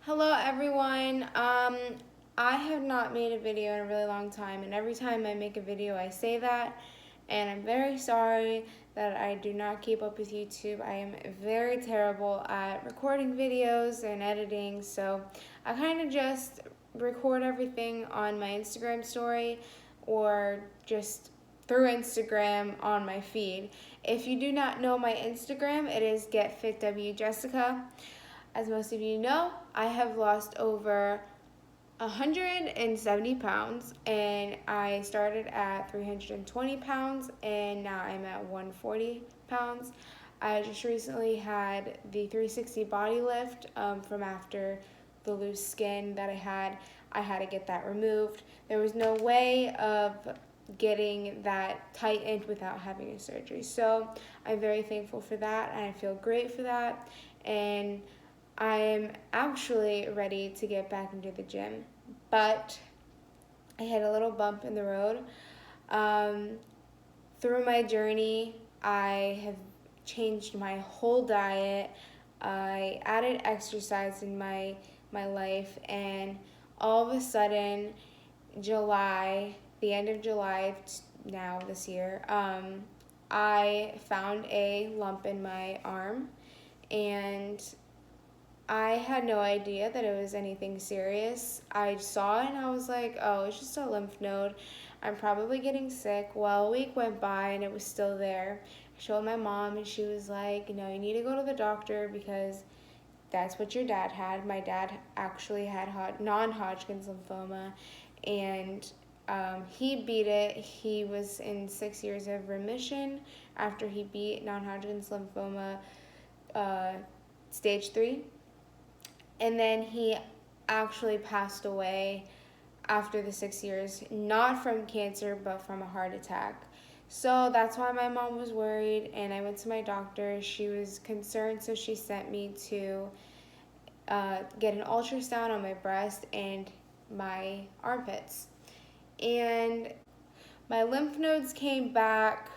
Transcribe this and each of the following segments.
Hello everyone. I have not made a video in a really long time, and every time I make a video I say that, and I'm very sorry that I do not keep up with YouTube. I am very terrible at recording videos and editing, so I kind of just record everything on my Instagram story or just through Instagram on my feed. If you do not know my Instagram, it is GetFitWJessica. As most of you know, I have lost over 170 pounds, and I started at 320 pounds and now I'm at 140 pounds. I just recently had the 360 body lift from after the loose skin that I had. I had to get that removed. There was no way of getting that tightened without having a surgery. So I'm very thankful for that, and I feel great for that. And I'm actually ready to get back into the gym, but I had a little bump in the road. Through my journey, I have changed my whole diet. I added exercise in my life, and all of a sudden, the end of July now this year, I found a lump in my arm, and I had no idea that it was anything serious. I saw it and I was like, oh, it's just a lymph node. I'm probably getting sick. Well, a week went by and it was still there. I showed my mom and she was like, you need to go to the doctor because that's what your dad had. My dad actually had non-Hodgkin's lymphoma, and he beat it. He was in 6 years of remission after he beat non-Hodgkin's lymphoma stage 3. And then he actually passed away after the 6 years, not from cancer, but from a heart attack. So that's why my mom was worried, and I went to my doctor. She was concerned, so she sent me to get an ultrasound on my breast and my armpits. And my lymph nodes came back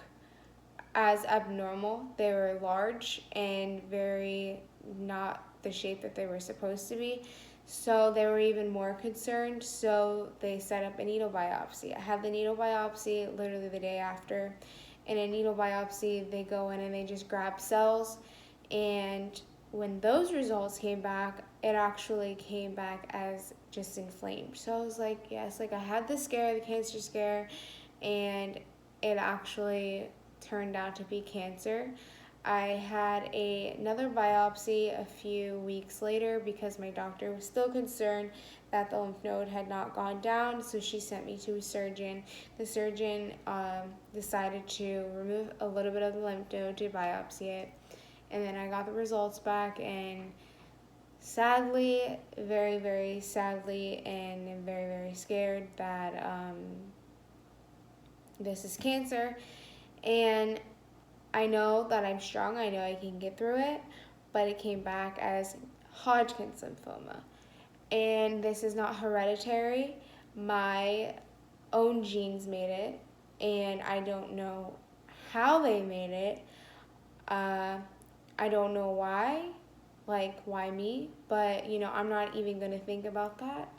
as abnormal. They were large and very not the shape that they were supposed to be. So they were even more concerned. So they set up a needle biopsy. I had the needle biopsy literally the day after. In a needle biopsy, they go in and they just grab cells. And when those results came back, it actually came back as just inflamed. So I was like, yes, like I had the scare, the cancer scare, and it actually turned out to be cancer. I had another biopsy a few weeks later because my doctor was still concerned that the lymph node had not gone down, so she sent me to a surgeon. The surgeon decided to remove a little bit of the lymph node to biopsy it, and then I got the results back, and sadly, very, very sadly, and I'm very, very scared that this is cancer. And I know that I'm strong, I know I can get through it, but it came back as Hodgkin's lymphoma. And this is not hereditary. My own genes made it, and I don't know how they made it. I don't know why, like why me, but I'm not even going to think about that.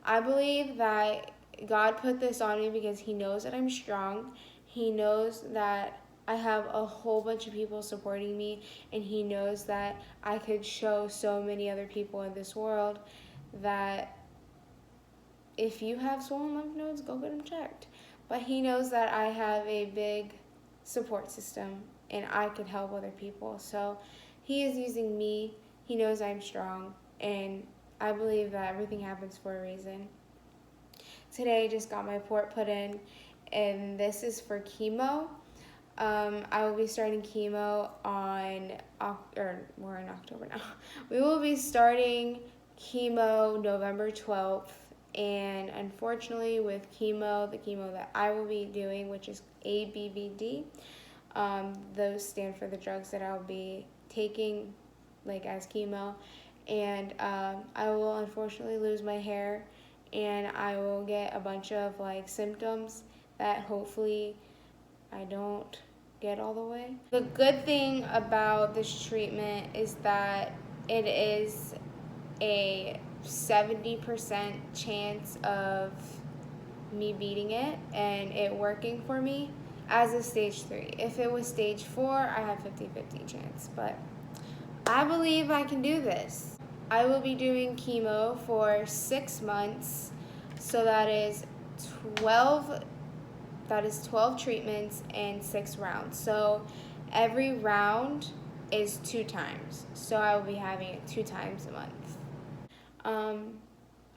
I believe that God put this on me because He knows that I'm strong. He knows that I have a whole bunch of people supporting me, and He knows that I could show so many other people in this world that if you have swollen lymph nodes, go get them checked. But He knows that I have a big support system and I could help other people. So He is using me. He knows I'm strong, and I believe that everything happens for a reason. Today I just got my port put in, and this is for chemo. I will be starting chemo we're in October now. We will be starting chemo November 12th, and unfortunately with chemo, the chemo that I will be doing, which is ABVD, those stand for the drugs that I'll be taking like as chemo, and I will unfortunately lose my hair, and I will get a bunch of like symptoms that hopefully I don't get all the way. The good thing about this treatment is that it is a 70% chance of me beating it and it working for me as a stage 3. If it was stage 4, I have 50-50 chance, but I believe I can do this. I will be doing chemo for 6 months, so 12 that is 12 treatments and 6 rounds. So every round is 2 times. So I will be having it 2 times a month. Um,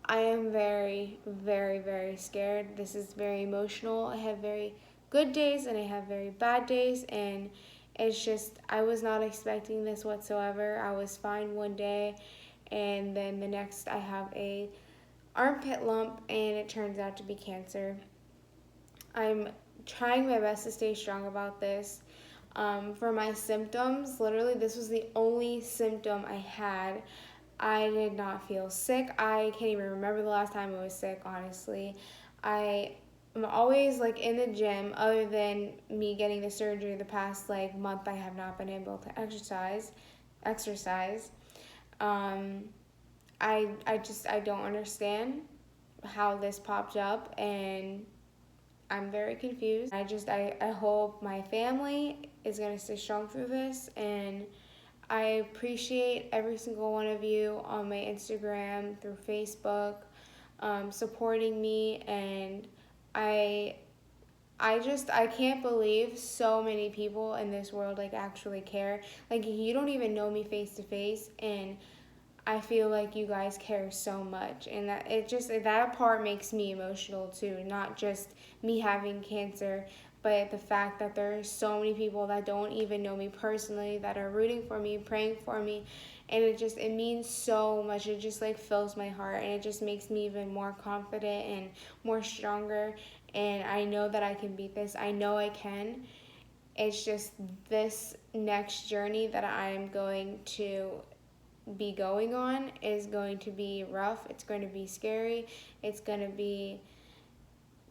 I am very, very, very scared. This is very emotional. I have very good days and I have very bad days, and it's just, I was not expecting this whatsoever. I was fine one day, and then the next I have a armpit lump and it turns out to be cancer. I'm trying my best to stay strong about this. For my symptoms, literally, this was the only symptom I had. I did not feel sick. I can't even remember the last time I was sick, honestly. I'm always like in the gym. Other than me getting the surgery the past like month, I have not been able to exercise. Um, I don't understand how this popped up, and I'm very confused. I hope my family is going to stay strong through this, and I appreciate every single one of you on my Instagram, through Facebook, supporting me, and I I can't believe so many people in this world like actually care. Like, you don't even know me face to face, and I feel like you guys care so much, and that part makes me emotional too. Not just me having cancer, but the fact that there are so many people that don't even know me personally that are rooting for me, praying for me, and it means so much. It just like fills my heart, and it just makes me even more confident and more stronger. And I know that I can beat this. I know I can. It's just this next journey that I'm going to be going on is going to be rough. It's going to be scary. It's going to be,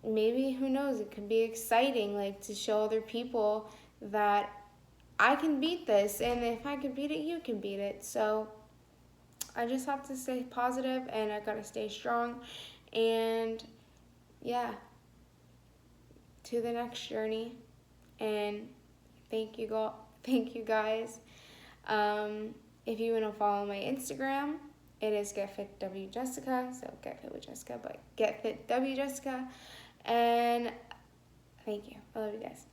maybe, who knows, it could be exciting, like to show other people that I can beat this, and if I can beat it, you can beat it. So I just have to stay positive, and I got to stay strong, and yeah, to the next journey. And thank you guys. If you want to follow my Instagram, it is GetFitWJessica. So Get Fit with Jessica, but GetFitWJessica. And thank you. I love you guys.